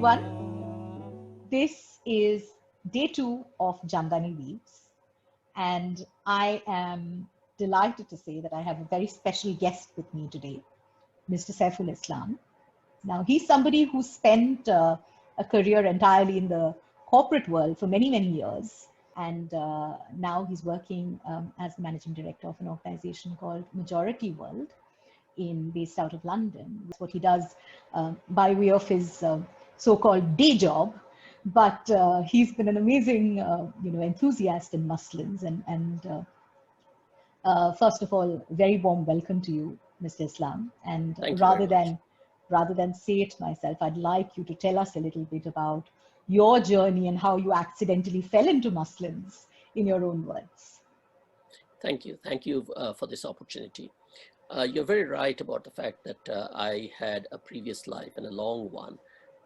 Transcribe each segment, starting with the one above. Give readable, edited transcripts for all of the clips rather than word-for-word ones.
everyone. This is day 2 of Jamdani Weaves, and I am delighted to say that I have a very special guest with me today, Mr. Saiful Islam. Now, he's somebody who spent a career entirely in the corporate world for many, many years. And now he's working as the managing director of an organization called Majority World, based out of London. It's what he does by way of his so-called day job. But he's been an amazing, enthusiast in muslins. First of all, very warm welcome to you, Mr. Islam. And Thank you very much. rather than say it myself, I'd like you to tell us a little bit about your journey and how you accidentally fell into muslins in your own words. Thank you. Thank you for this opportunity. You're very right about the fact that I had a previous life and a long one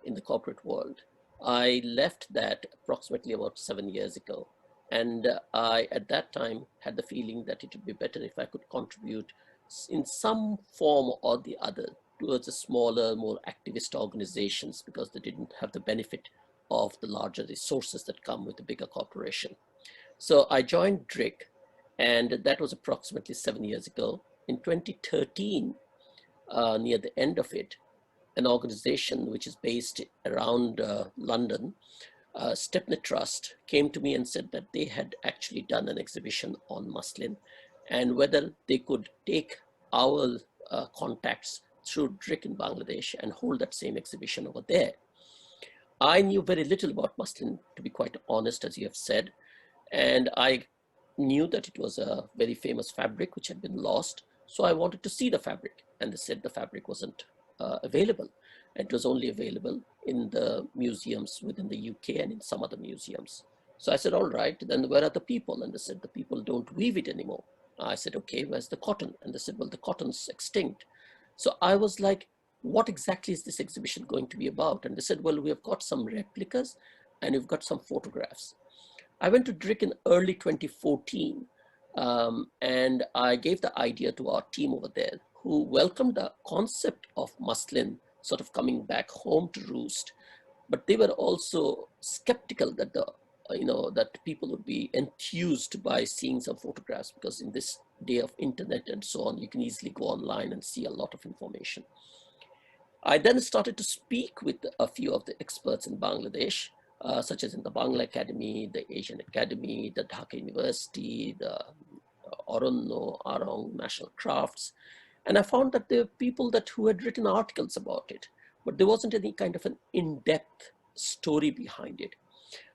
in the corporate world. I left that approximately about 7 years ago. And I, at that time, had the feeling that it would be better if I could contribute in some form or the other towards the smaller, more activist organizations, because they didn't have the benefit of the larger resources that come with a bigger corporation. So I joined DRIC, and that was approximately 7 years ago. In 2013, near the end of it, an organization which is based around London, Stepney Trust, came to me and said that they had actually done an exhibition on muslin, and whether they could take our contacts through DRIC in Bangladesh and hold that same exhibition over there. I knew very little about muslin, to be quite honest, as you have said, and I knew that it was a very famous fabric which had been lost. So I wanted to see the fabric, and they said the fabric wasn't available. It was only available in the museums within the UK and in some other museums. So I said, all right, then where are the people? And they said, the people don't weave it anymore. I said, okay, where's the cotton? And they said, well, the cotton's extinct. So I was like, what exactly is this exhibition going to be about? And they said, well, we have got some replicas and we've got some photographs. I went to DRIC in early 2014, and I gave the idea to our team over there, who welcomed the concept of muslin sort of coming back home to roost. But they were also skeptical that that people would be enthused by seeing some photographs, because in this day of internet and so on, you can easily go online and see a lot of information. I then started to speak with a few of the experts in Bangladesh, such as in the Bangla Academy, the Asian Academy, the Dhaka University, the Oronno, Arong, National Crafts. And I found that there were people who had written articles about it, but there wasn't any kind of an in-depth story behind it.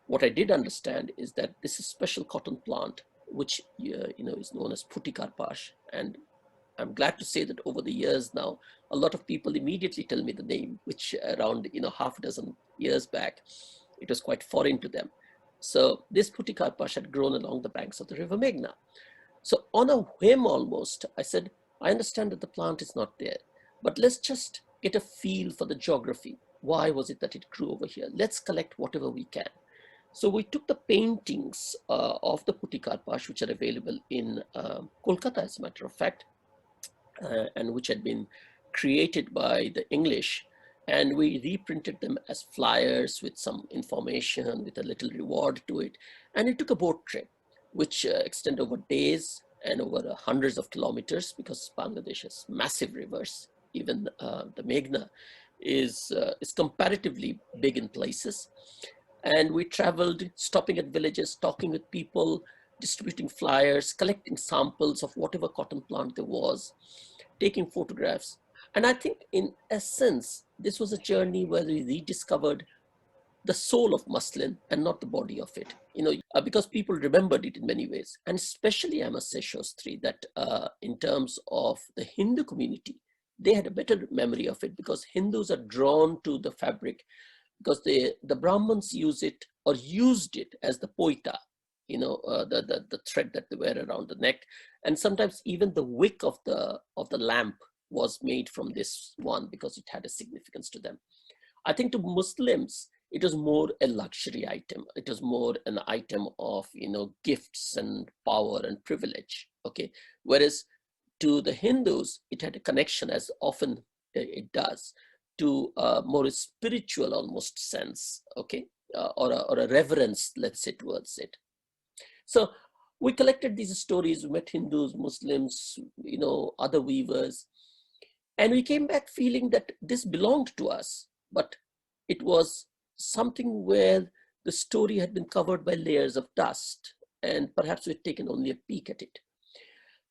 What I did understand is that this is a special cotton plant, which is known as putti karpash. And I'm glad to say that over the years now, a lot of people immediately tell me the name, which around half a dozen years back, it was quite foreign to them. So this putti karpash had grown along the banks of the river Meghna. So on a whim almost, I said, I understand that the plant is not there, but let's just get a feel for the geography. Why was it that it grew over here? Let's collect whatever we can. So we took the paintings of the putti karpash, which are available in Kolkata, as a matter of fact, and which had been created by the English, and we reprinted them as flyers with some information, with a little reward to it. And it took a boat trip, which extended over days and over hundreds of kilometers, because Bangladesh has massive rivers. Even the Meghna is comparatively big in places. And we traveled, stopping at villages, talking with people, distributing flyers, collecting samples of whatever cotton plant there was, taking photographs. And I think in essence, this was a journey where we rediscovered the soul of muslin and not the body of it, because people remembered it in many ways. And especially, I must say, Shostri, that in terms of the Hindu community, they had a better memory of it, because Hindus are drawn to the fabric because the Brahmins use it or used it as the poita, the thread that they wear around the neck. And sometimes even the wick of the lamp was made from this one, because it had a significance to them. I think to Muslims, it was more a luxury item. It was more an item of, gifts and power and privilege. Okay. Whereas to the Hindus, it had a connection, as often it does, to a more spiritual almost sense, okay, or a reverence, let's say, towards it. So we collected these stories, we met Hindus, Muslims, other weavers, and we came back feeling that this belonged to us, but it was something where the story had been covered by layers of dust, and perhaps we'd taken only a peek at it.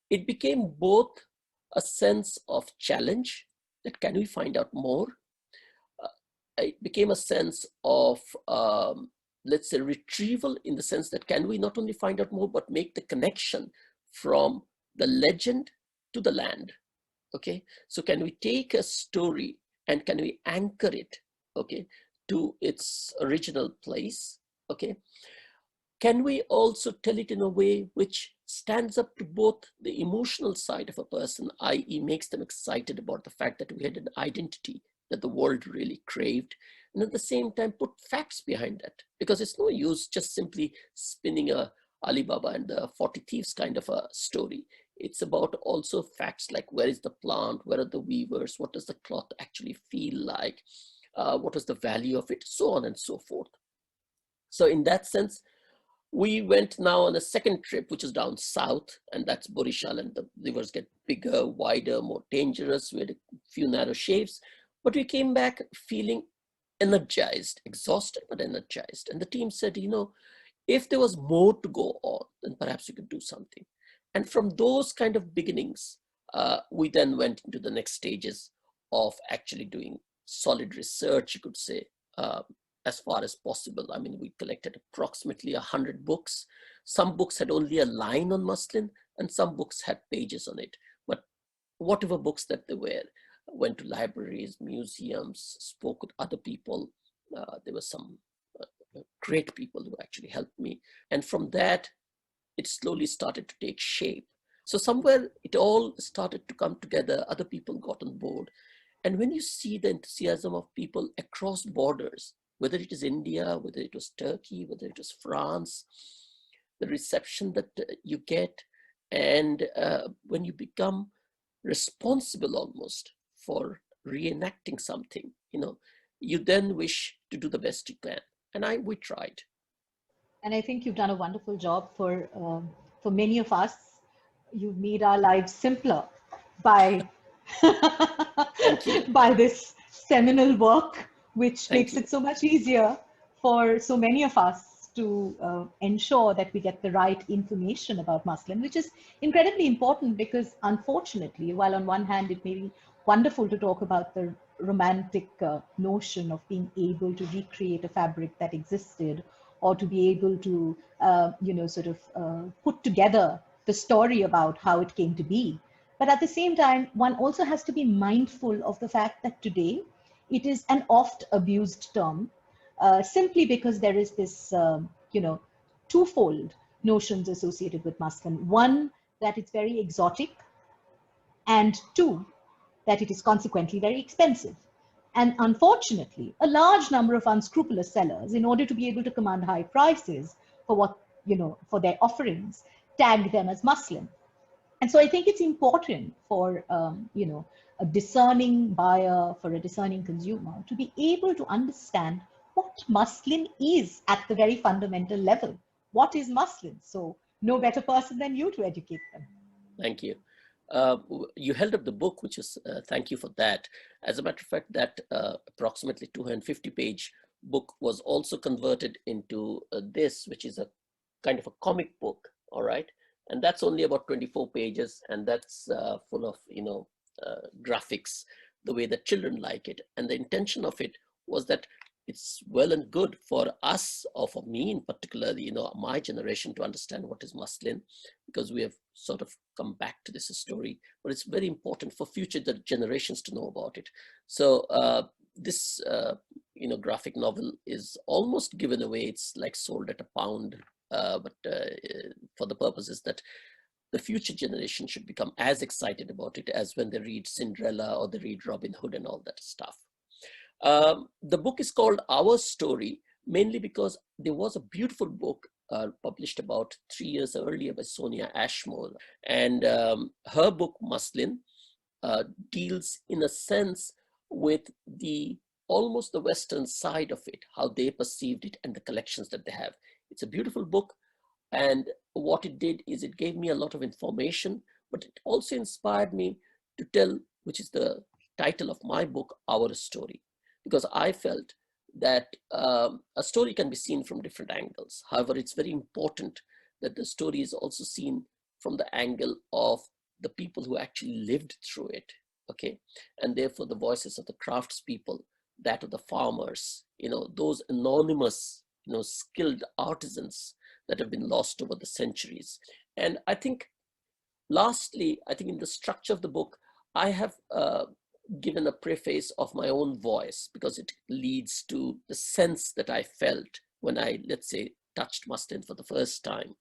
It became both a sense of challenge, that can we find out more? It became a sense of, let's say, retrieval, in the sense that can we not only find out more, but make the connection from the legend to the land, okay? So can we take a story and can we anchor it, okay, to its original place, okay? Can we also tell it in a way which stands up to both the emotional side of a person, i.e. makes them excited about the fact that we had an identity that the world really craved, and at the same time put facts behind that? Because it's no use just simply spinning a Alibaba and the 40 Thieves kind of a story. It's about also facts like where is the plant, where are the weavers, what does the cloth actually feel like, what is the value of it, so on and so forth. So in that sense, we went now on a second trip, which is down south, and that's Borishal, and the rivers get bigger, wider, more dangerous. We had a few narrow shaves, but we came back feeling energized, exhausted, but energized. And the team said, if there was more to go on, then perhaps we could do something. And from those kind of beginnings, we then went into the next stages of actually doing solid research, you could say, as far as possible. I mean, we collected approximately 100 books. Some books had only a line on muslin, and some books had pages on it. But whatever books that they were, went to libraries, museums, spoke with other people. There were some great people who actually helped me. And from that, it slowly started to take shape. So somewhere it all started to come together. Other people got on board. And when you see the enthusiasm of people across borders, whether it is India, whether it was Turkey, whether it was France, the reception that you get, and when you become responsible almost for reenacting something, you then wish to do the best you can. And we tried. And I think you've done a wonderful job for many of us. You've made our lives simpler by Thank you. by this seminal work, which Thank makes you. it so much easier for so many of us to ensure that we get the right information about muslin, which is incredibly important because, unfortunately, while on one hand it may be wonderful to talk about the romantic notion of being able to recreate a fabric that existed, or to be able to, put together the story about how it came to be. But at the same time, one also has to be mindful of the fact that today it is an oft abused term, simply because there is this, twofold notions associated with muslin. One, that it's very exotic, and two, that it is consequently very expensive. And unfortunately, a large number of unscrupulous sellers, in order to be able to command high prices for for their offerings, tag them as muslin. And so I think it's important for, a discerning buyer, for a discerning consumer, to be able to understand what muslin is at the very fundamental level. What is muslin? So no better person than you to educate them. Thank you. You held up the book, which is, thank you for that. As a matter of fact, that approximately 250-page book was also converted into this, which is a kind of a comic book, all right? And that's only about 24 pages, and that's full of, graphics, the way that children like it. And the intention of it was that it's well and good for us, or for me in particular, my generation, to understand what is muslin, because we have sort of come back to this story, but it's very important for future generations to know about it. So this, graphic novel is almost given away. It's like sold at £1, but for the purposes that the future generation should become as excited about it as when they read Cinderella or they read Robin Hood and all that stuff. The book is called Our Story, mainly because there was a beautiful book published about 3 years earlier by Sonia Ashmore. And her book, Muslin, deals in a sense with the almost the Western side of it, how they perceived it and the collections that they have. It's a beautiful book. And what it did is it gave me a lot of information, but it also inspired me to tell, which is the title of my book, Our Story, because I felt that a story can be seen from different angles. However, it's very important that the story is also seen from the angle of the people who actually lived through it, okay? And therefore the voices of the craftspeople, that of the farmers, those anonymous, skilled artisans that have been lost over the centuries. And I think, lastly, I think in the structure of the book, I have given a preface of my own voice, because it leads to the sense that I felt when I, let's say, touched muslin for the first time.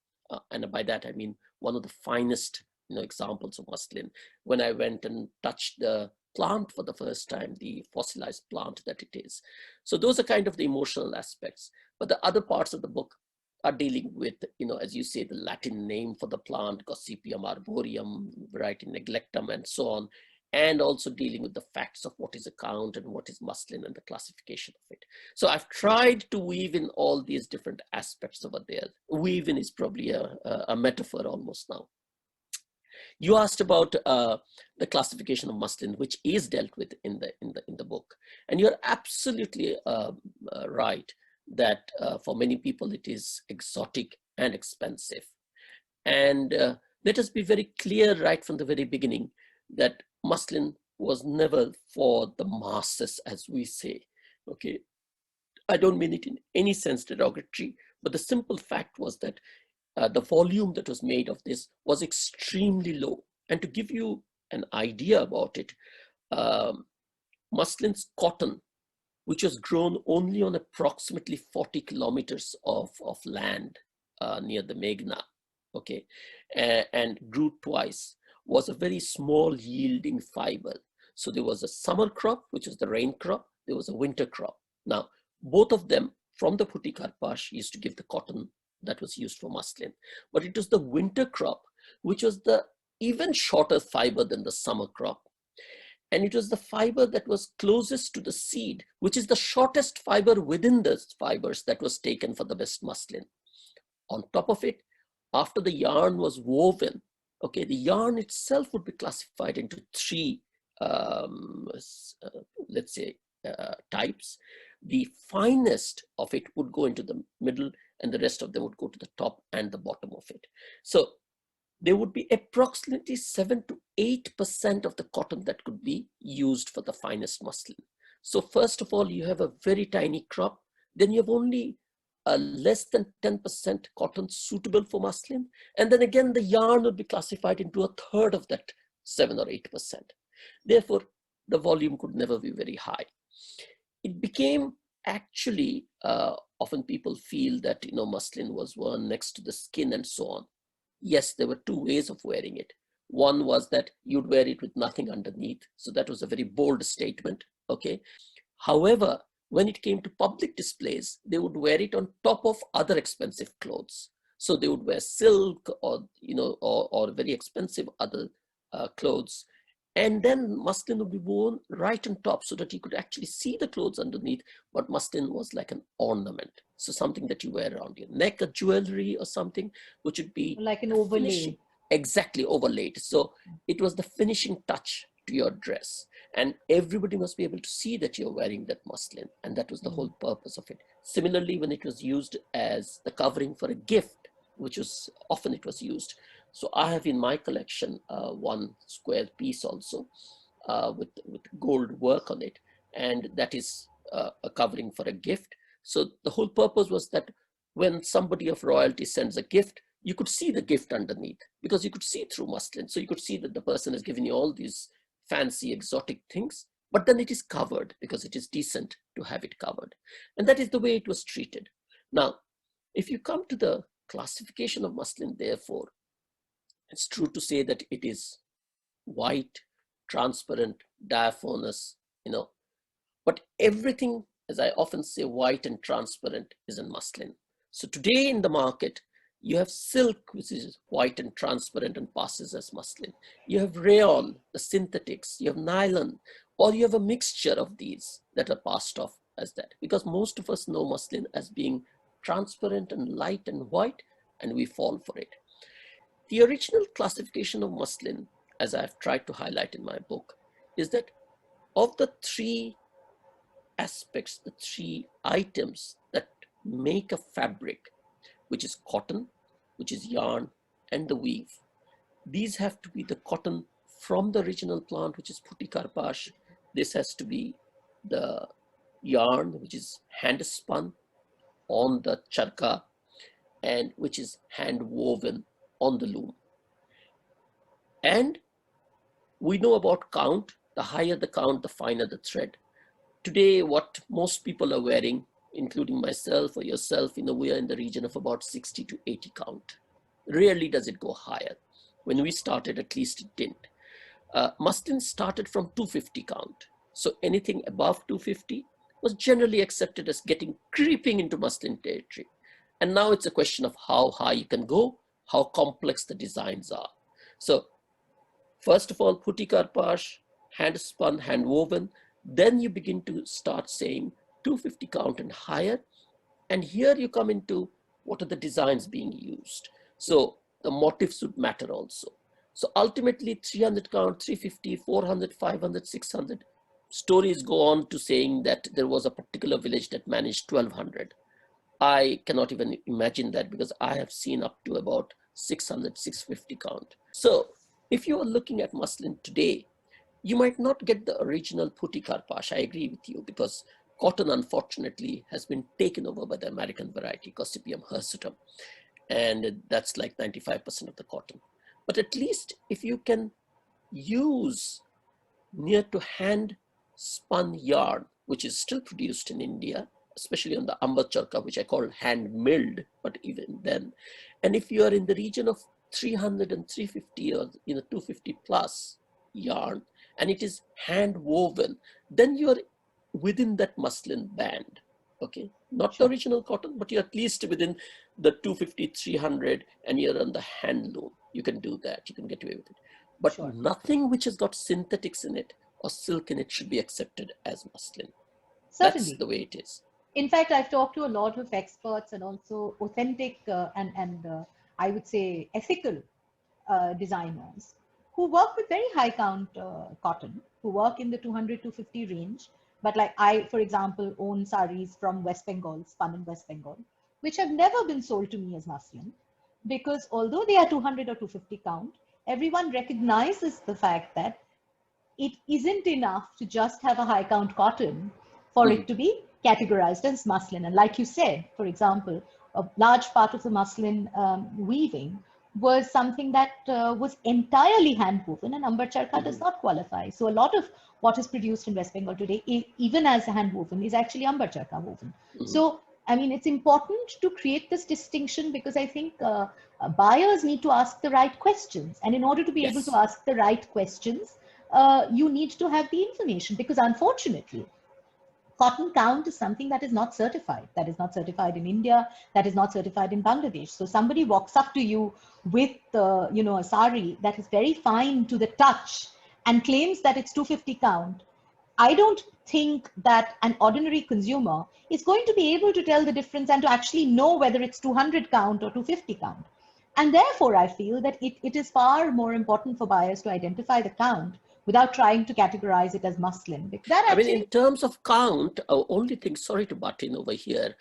And by that, I mean one of the finest examples of muslin, when I went and touched the plant for the first time, the fossilized plant that it is. So those are kind of the emotional aspects. But the other parts of the book are dealing with, as you say, the Latin name for the plant, Gossypium arboreum, variety neglectum, and so on, and also dealing with the facts of what is a count and what is muslin and the classification of it. So I've tried to weave in all these different aspects over there. Weave in is probably a metaphor almost now. You asked about the classification of muslin, which is dealt with in the book, and you're absolutely right that for many people it is exotic and expensive. And let us be very clear right from the very beginning that muslin was never for the masses, as we say. Okay, I don't mean it in any sense derogatory, but the simple fact was that the volume that was made of this was extremely low. And to give you an idea about it, muslin's cotton, which was grown only on approximately 40 kilometers of land near the Meghna, okay, and grew twice, was a very small yielding fiber. So there was a summer crop, which was the rain crop. There was a winter crop. Now, both of them from the Putti Karpash used to give the cotton that was used for muslin. But it was the winter crop, which was the even shorter fiber than the summer crop. And it was the fiber that was closest to the seed, which is the shortest fiber within the fibers, that was taken for the best muslin. On top of it, after the yarn was woven, okay, the yarn itself would be classified into three, let's say, types. The finest of it would go into the middle, and the rest of them would go to the top and the bottom of it. So there would be approximately 7 to 8% of the cotton that could be used for the finest muslin. So first of all, you have a very tiny crop. Then you have only less than 10% cotton suitable for muslin. And then again, the yarn would be classified into a third of that 7 or 8%. Therefore, the volume could never be very high. It became actually, often people feel that, muslin was worn next to the skin and so on. Yes, there were two ways of wearing it. One was that you'd wear it with nothing underneath. So that was a very bold statement, okay? However, when it came to public displays, they would wear it on top of other expensive clothes. So they would wear silk or, or very expensive other clothes. And then muslin would be worn right on top so that you could actually see the clothes underneath, but muslin was like an ornament. So something that you wear around your neck, a jewelry or something, which would be like an overlay. Exactly, overlaid. So it was the finishing touch to your dress. And everybody must be able to see that you're wearing that muslin. And that was the whole purpose of it. Similarly, when it was used as the covering for a gift, which was often it was used. So I have in my collection one square piece also with gold work on it. And that is a covering for a gift. So the whole purpose was that when somebody of royalty sends a gift, you could see the gift underneath, because you could see through muslin. So you could see that the person has given you all these fancy exotic things, but then it is covered because it is decent to have it covered. And that is the way it was treated. Now, if you come to the classification of muslin, therefore, it's true to say that it is white, transparent, diaphanous, but everything, as I often say, white and transparent is in muslin. So today in the market, you have silk, which is white and transparent and passes as muslin. You have rayon, the synthetics, you have nylon. or you have a mixture of these that are passed off as that, because most of us know muslin as being transparent and light and white, and we fall for it. The original classification of muslin, as I've tried to highlight in my book, is that of the three aspects, the three items that make a fabric, which is cotton, which is yarn, and the weave, these have to be the cotton from the original plant, which is putti karpash. This has to be the yarn, which is hand spun on the charka, and which is hand woven on the loom. And we know about count. The higher the count, the finer the thread. Today, what most people are wearing, including myself or yourself, we are in the region of about 60 to 80 count. Rarely does it go higher. When we started, at least it didn't. Muslin started from 250 count. So anything above 250 was generally accepted as creeping into muslin territory. And now it's a question of how high you can go, how complex the designs are. So first of all, putti karpash, hand spun, hand woven. Then you begin to start saying 250 count and higher. And here you come into what are the designs being used. So the motifs would matter also. So ultimately 300 count, 350, 400, 500, 600. Stories go on to saying that there was a particular village that managed 1200. I cannot even imagine that, because I have seen up to about 600, 650 count. So if you are looking at muslin today, you might not get the original putti karpash. I agree with you, because cotton, unfortunately, has been taken over by the American variety, Gossypium hirsutum. And that's like 95% of the cotton. But at least if you can use near to hand spun yarn, which is still produced in India, especially on the amber charka, which I call hand milled, but even then, and if you are in the region of 300 and 350 or 250 plus yarn, and it is hand woven, then you are within that muslin band. Okay, not the original cotton, but you're at least within the 250, 300, and you're on the handloom. You can do that, you can get away with it. But nothing which has got synthetics in it or silk in it should be accepted as muslin. Certainly. That's the way it is. In fact, I've talked to a lot of experts and also authentic and I would say ethical designers who work with very high count cotton, who work in the 200 to 50 range. But like I, for example, own sarees from West Bengal, spun in West Bengal, which have never been sold to me as muslin, because although they are 200 or 250 count, everyone recognizes the fact that it isn't enough to just have a high count cotton for it to be categorized as muslin. And like you said, for example, a large part of the muslin weaving was something that was entirely hand woven, and amber charka does not qualify. So a lot of what is produced in West Bengal today, even as hand woven, is actually amber charka woven. So I mean, it's important to create this distinction, because I think buyers need to ask the right questions. And in order to be able to ask the right questions, you need to have the information, because unfortunately, cotton count is something that is not certified. That is not certified in India. That is not certified in Bangladesh. So somebody walks up to you with, a saree that is very fine to the touch and claims that it's 250 count. I don't think that an ordinary consumer is going to be able to tell the difference and to actually know whether it's 200 count or 250 count. And therefore, I feel that it is far more important for buyers to identify the count without trying to categorize it as muslin. That actually, I mean, in terms of count, only thing, sorry to butt in over here,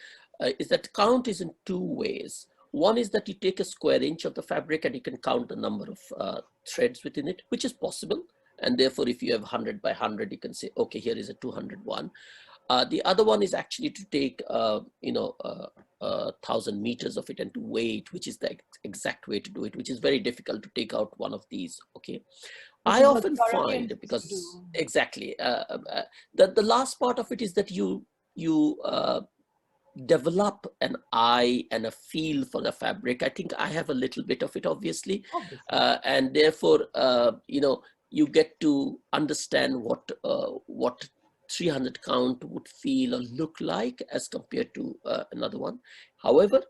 is that count is in two ways. One is that you take a square inch of the fabric and you can count the number of threads within it, which is possible. And therefore, if you have 100 by 100, you can say, okay, here is a 200 one. The other one is actually to take, 1,000 meters of it and to weigh it, which is the exact way to do it, which is very difficult to take out one of these. Okay. I often find, because exactly, the last part of it is that you develop an eye and a feel for the fabric. I think I have a little bit of it, obviously. And therefore, you get to understand what 300 count would feel or look like as compared to another one. However,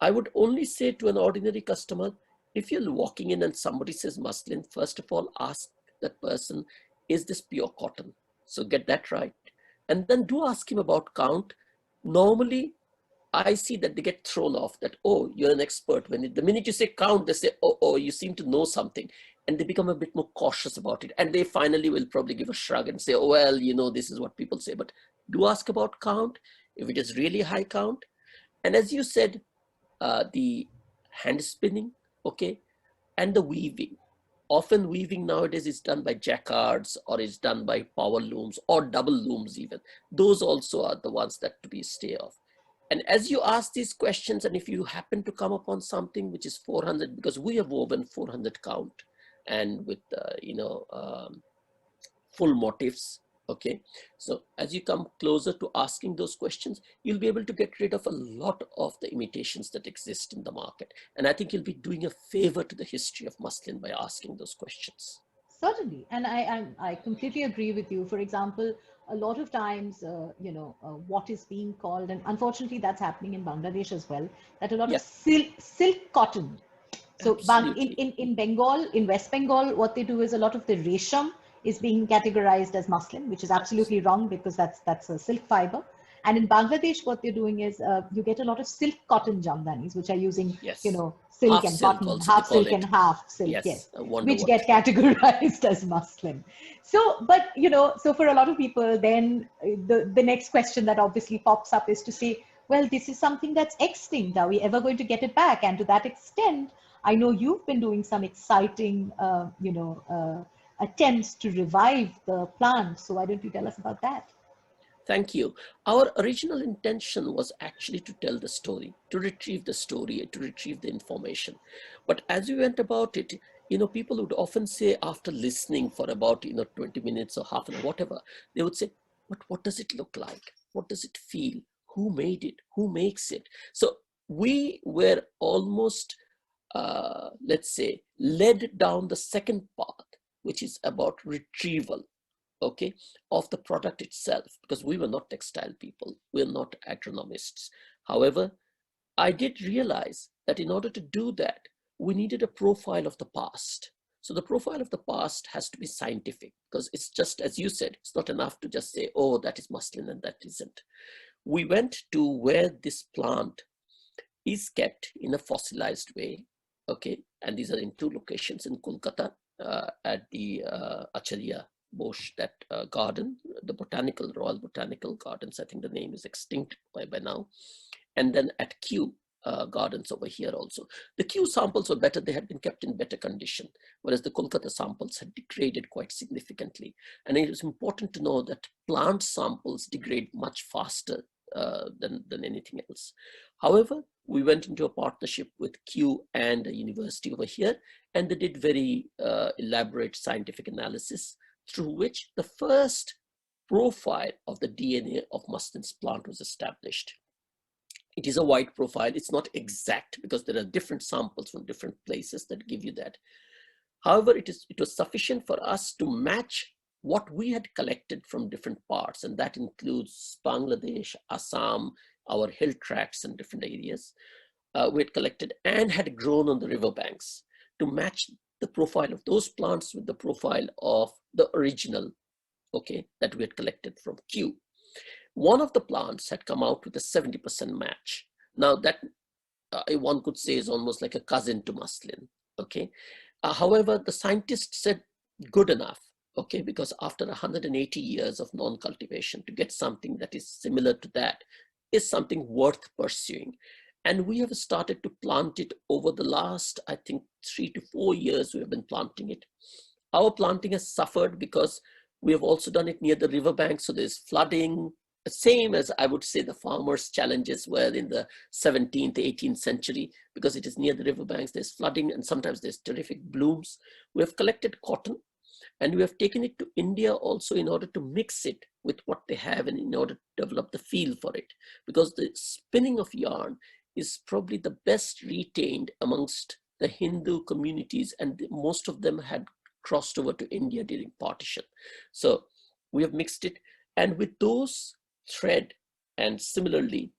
I would only say to an ordinary customer, if you're walking in and somebody says muslin, first of all, ask that person, is this pure cotton? So get that right. And then do ask him about count. Normally, I see that they get thrown off that, oh, you're an expert. The minute you say count, they say, oh, you seem to know something. And they become a bit more cautious about it. And they finally will probably give a shrug and say, oh, well, this is what people say. But do ask about count if it is really high count. And as you said, the hand spinning, okay, and the weaving. Often weaving nowadays is done by jacquards or is done by power looms or double looms even. Those also are the ones that to be stay off. And as you ask these questions, and if you happen to come upon something which is 400, because we have woven 400 count and with, full motifs, okay? So as you come closer to asking those questions, you'll be able to get rid of a lot of the imitations that exist in the market. And I think you'll be doing a favor to the history of muslin by asking those questions. Certainly, and I completely agree with you. For example, a lot of times, what is being called, and unfortunately that's happening in Bangladesh as well, that a lot of Yeah, silk cotton. So absolutely. in Bengal, in West Bengal, what they do is a lot of the resham is being categorized as muslin, which is absolutely wrong because that's a silk fiber. And in Bangladesh, what they're doing is you get a lot of silk cotton jamdanis, which are using, Yes. silk Half and silk cotton, also they half call silk and it. half silk, Yes, yes, I wonder which what. get categorized as muslin. So, but, so for a lot of people, then the next question that obviously pops up is to say, well, this is something that's extinct. Are we ever going to get it back? And to that extent, I know you've been doing some exciting, attempts to revive the plant. So why don't you tell us about that? Thank you. Our original intention was actually to tell the story, to retrieve the story, to retrieve the information. But as we went about it, people would often say after listening for about, 20 minutes or half an hour, whatever, they would say, but what does it look like? What does it feel? Who made it? Who makes it? So we were almost, let's say, led down the second path, which is about retrieval, okay, of the product itself, because we were not textile people, we're not agronomists. However, I did realize that in order to do that, we needed a profile of the past. So the profile of the past has to be scientific, because it's just, as you said, it's not enough to just say, oh, that is muslin and that isn't. We went to where this plant is kept in a fossilized way, okay, and these are in two locations in Kolkata, at the Acharya Bosch, that garden, the Royal Botanical Gardens, I think the name is extinct by now, and then at Kew Gardens over here also. The Kew samples were better, they had been kept in better condition, whereas the Kolkata samples had degraded quite significantly. And it was important to know that plant samples degrade much faster than anything else. However, we went into a partnership with Kew and a university over here, and they did very elaborate scientific analysis through which the first profile of the DNA of muslin's plant was established. It is a wide profile. It's not exact because there are different samples from different places that give you that. However, it was sufficient for us to match what we had collected from different parts, and that includes Bangladesh, Assam, our hill tracts and different areas. We had collected and had grown on the riverbanks to match the profile of those plants with the profile of the original, okay, that we had collected from Kew. One of the plants had come out with a 70% match. Now that one could say is almost like a cousin to muslin, okay. However, the scientists said good enough, okay, because after 180 years of non-cultivation, to get something that is similar to that is something worth pursuing. And we have started to plant it over the last, I think, 3 to 4 years we have been planting it. Our planting has suffered because we have also done it near the riverbank, so there's flooding, same as I would say the farmers' challenges were in the 17th, 18th century, because it is near the riverbanks, there's flooding and sometimes there's terrific blooms. We have collected cotton and we have taken it to India also in order to mix it with what they have and in order to develop the feel for it, because the spinning of yarn is probably the best retained amongst the Hindu communities, and most of them had crossed over to India during partition. So we have mixed it, and with those thread and similarly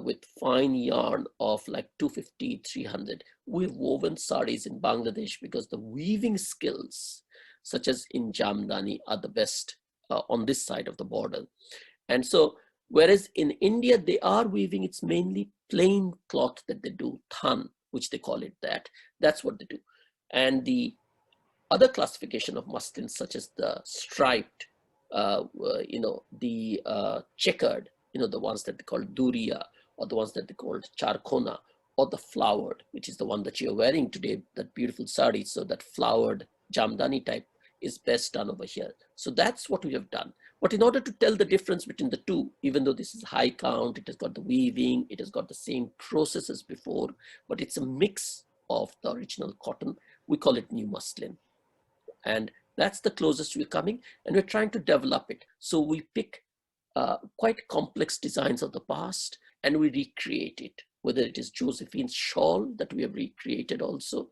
with fine yarn of like 250, 300, we've woven sarees in Bangladesh because the weaving skills, such as in Jamdani, are the best on this side of the border. And so, whereas in India, they are weaving, it's mainly plain cloth that they do, than, which they call it that. That's what they do. And the other classification of muslins, such as the striped, the checkered, the ones that they call duriya, or the ones that they call charkona, or the flowered, which is the one that you're wearing today, that beautiful sari. So that flowered Jamdani type is best done over here. So that's what we have done. But in order to tell the difference between the two, even though this is high count, it has got the weaving, it has got the same process as before, but it's a mix of the original cotton, we call it new muslin. And that's the closest we're coming, and we're trying to develop it. So we pick quite complex designs of the past and we recreate it, whether it is Josephine's shawl that we have recreated also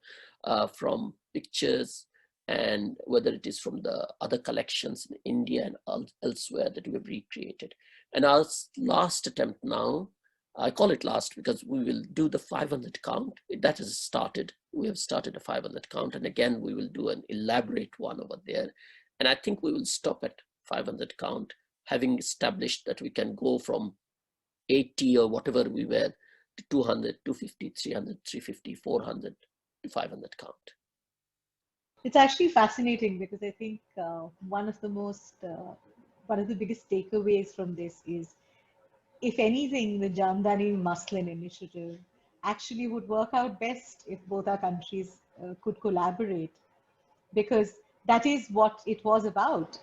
from pictures, and whether it is from the other collections in India and elsewhere that we have recreated. And our last attempt now, I call it last because we will do the 500 count. That has started. We have started a 500 count. And again, we will do an elaborate one over there. And I think we will stop at 500 count, having established that we can go from 80 or whatever we were to 200, 250, 300, 350, 400 to 500 count. It's actually fascinating because I think one of the biggest takeaways from this is, if anything, the Jamdani Muslin initiative actually would work out best if both our countries could collaborate, because that is what it was about,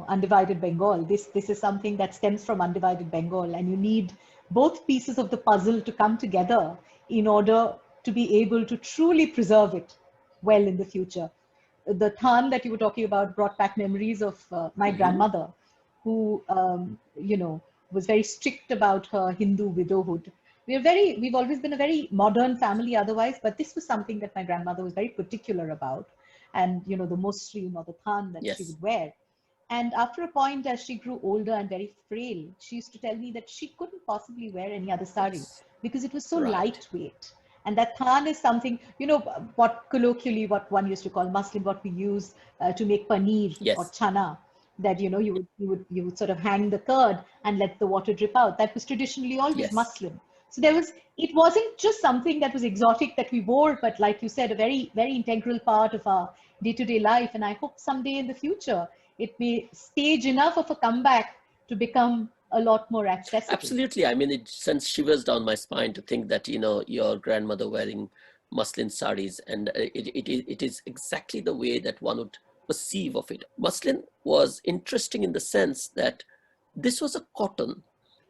undivided Bengal. This is something that stems from undivided Bengal, and you need both pieces of the puzzle to come together in order to be able to truly preserve it well in the future. The Than that you were talking about brought back memories of my grandmother, who, was very strict about her Hindu widowhood. We've always been a very modern family otherwise, but this was something that my grandmother was very particular about. And, the muslin or the Than that she would wear. And after a point, as she grew older and very frail, she used to tell me that she couldn't possibly wear any other sari because it was so lightweight. And that Than is something, what colloquially, what one used to call muslin, what we use to make paneer or chana, that, you would sort of hang the curd and let the water drip out. That was traditionally always muslin. So it wasn't just something that was exotic that we wore, but like you said, a very, very integral part of our day-to-day life. And I hope someday in the future, it may stage enough of a comeback to become a lot more accessible. Absolutely. I mean, it sends shivers down my spine to think that, your grandmother wearing muslin saris, and it is exactly the way that one would perceive of it. Muslin was interesting in the sense that this was a cotton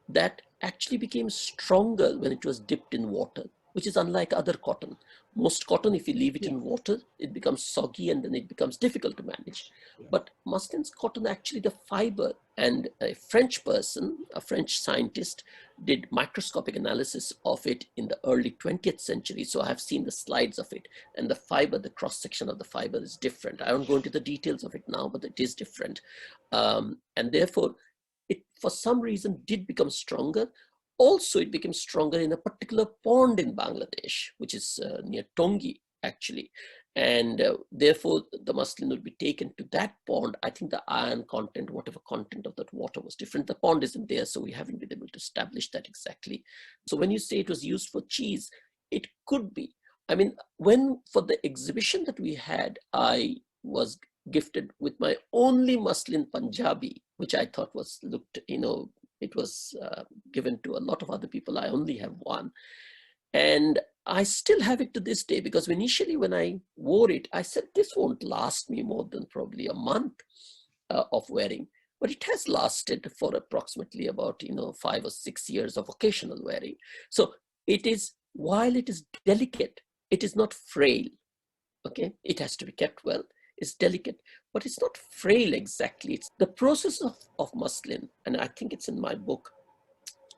that actually became stronger when it was dipped in water, which is unlike other cotton. Most cotton, if you leave it in water, it becomes soggy and then it becomes difficult to manage. But muslin's cotton, actually the fiber, and a French person, a French scientist, did microscopic analysis of it in the early 20th century. So I have seen the slides of it, and the fiber, the cross section of the fiber is different. I won't go into the details of it now, but it is different. And therefore, it for some reason did become stronger. Also, it became stronger in a particular pond in Bangladesh, which is near Tongi, actually. And therefore, the muslin would be taken to that pond. I think the iron content, whatever content of that water was different. The pond isn't there, so we haven't been able to establish that exactly. So when you say it was used for cheese, it could be. I mean, for the exhibition that we had, I was gifted with my only muslin Punjabi, which I thought it was given to a lot of other people. I only have one. And I still have it to this day, because initially when I wore it, I said, this won't last me more than probably a month of wearing. But it has lasted for approximately about 5 or 6 years of occasional wearing. So it is, while it is delicate, it is not frail. Okay, it has to be kept well. It's delicate, but it's not frail exactly. It's the process of muslin, and I think it's in my book.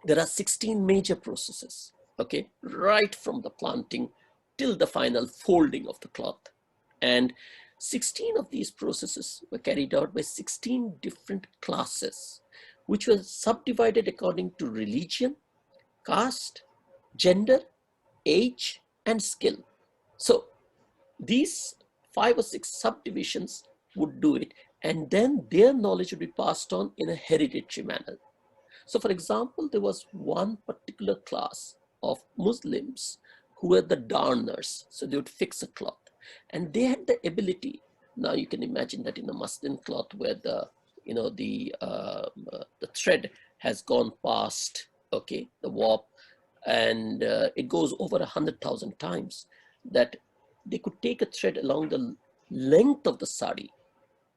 There are 16 major processes, okay, right from the planting till the final folding of the cloth. And 16 of these processes were carried out by 16 different classes, which were subdivided according to religion, caste, gender, age, and skill. So these 5 or 6 subdivisions would do it. and then their knowledge would be passed on in a hereditary manner. So for example, there was one particular class of Muslims who were the darners. So they would fix a cloth, and they had the ability. Now you can imagine that in a muslin cloth where the, the thread has gone past, okay, the warp, and it goes over 100,000 times, that they could take a thread along the length of the sari,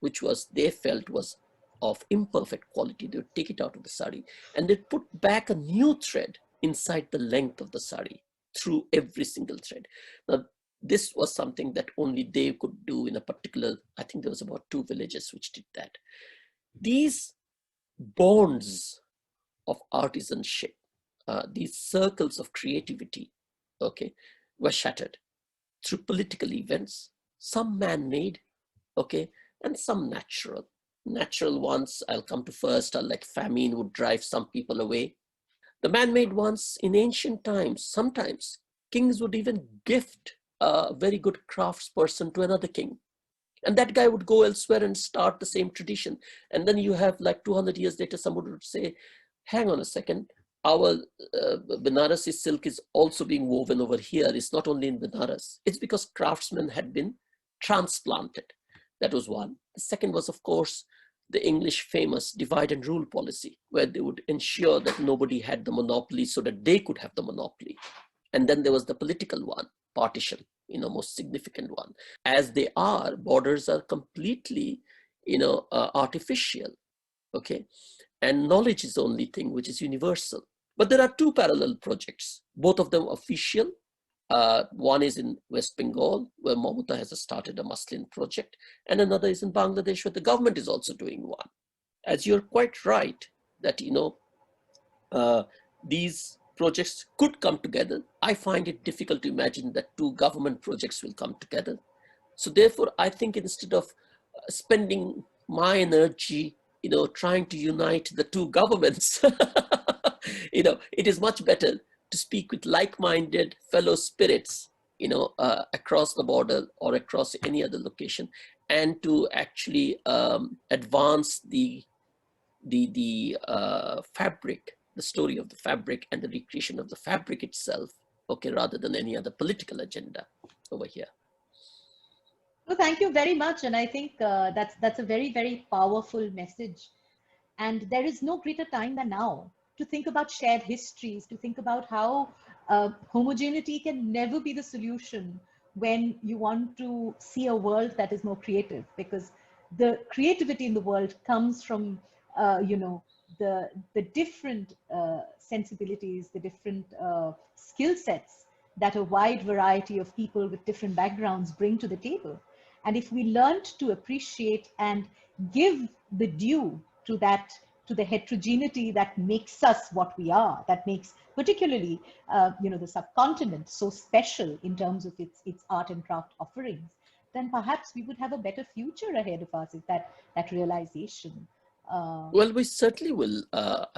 which was, they felt was of imperfect quality. They would take it out of the sari and they'd put back a new thread inside the length of the sari through every single thread. Now, this was something that only they could do in a particular, I think there was about 2 villages which did that. These bonds of artisanship, these circles of creativity, okay, were shattered through political events, some man-made, okay, and some natural. Natural ones I'll come to first are like famine would drive some people away. The man-made ones in ancient times, sometimes kings would even gift a very good craftsperson to another king. And that guy would go elsewhere and start the same tradition. And then you have like 200 years later, somebody would say, hang on a second, our Banarasi silk is also being woven over here. It's not only in Banaras. It's because craftsmen had been transplanted. That was one. The second was, of course, the English famous divide and rule policy, where they would ensure that nobody had the monopoly so that they could have the monopoly. And then there was the political one, partition, most significant one. As they are, borders are completely, artificial, okay? And knowledge is the only thing which is universal. But there are 2 parallel projects, both of them official. One is in West Bengal, where Mamata has started a Muslin project, and another is in Bangladesh, where the government is also doing one. As you're quite right, that these projects could come together. I find it difficult to imagine that 2 government projects will come together. So therefore, I think instead of spending my energy, trying to unite the 2 governments, it is much better to speak with like-minded fellow spirits, across the border or across any other location, and to actually advance the fabric, the story of the fabric and the recreation of the fabric itself, okay, rather than any other political agenda over here. Well, thank you very much, and I think that's a very, very powerful message. And there is no greater time than now to think about shared histories, to think about how homogeneity can never be the solution when you want to see a world that is more creative, because the creativity in the world comes from, the different sensibilities, the different skill sets that a wide variety of people with different backgrounds bring to the table. And if we learned to appreciate and give the due to that, to the heterogeneity that makes us what we are, that makes particularly the subcontinent so special in terms of its art and craft offerings, then perhaps we would have a better future ahead of us. Is that realization? Well, we certainly will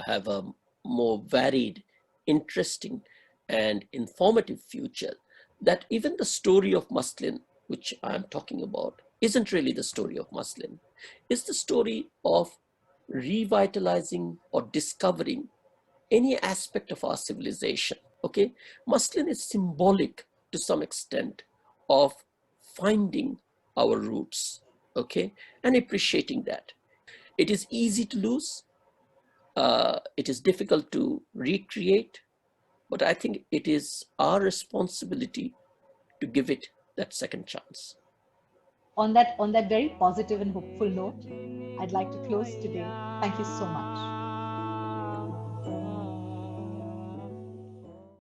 have a more varied, interesting, and informative future. That even the story of Muslin, which I'm talking about, isn't really the story of Muslin. It's the story of revitalizing or discovering any aspect of our civilization, okay? Muslin is symbolic to some extent of finding our roots, okay? And appreciating that. It is easy to lose. It is difficult to recreate, but I think it is our responsibility to give it that second chance. On that very positive and hopeful note, I'd like to close today. Thank you so much.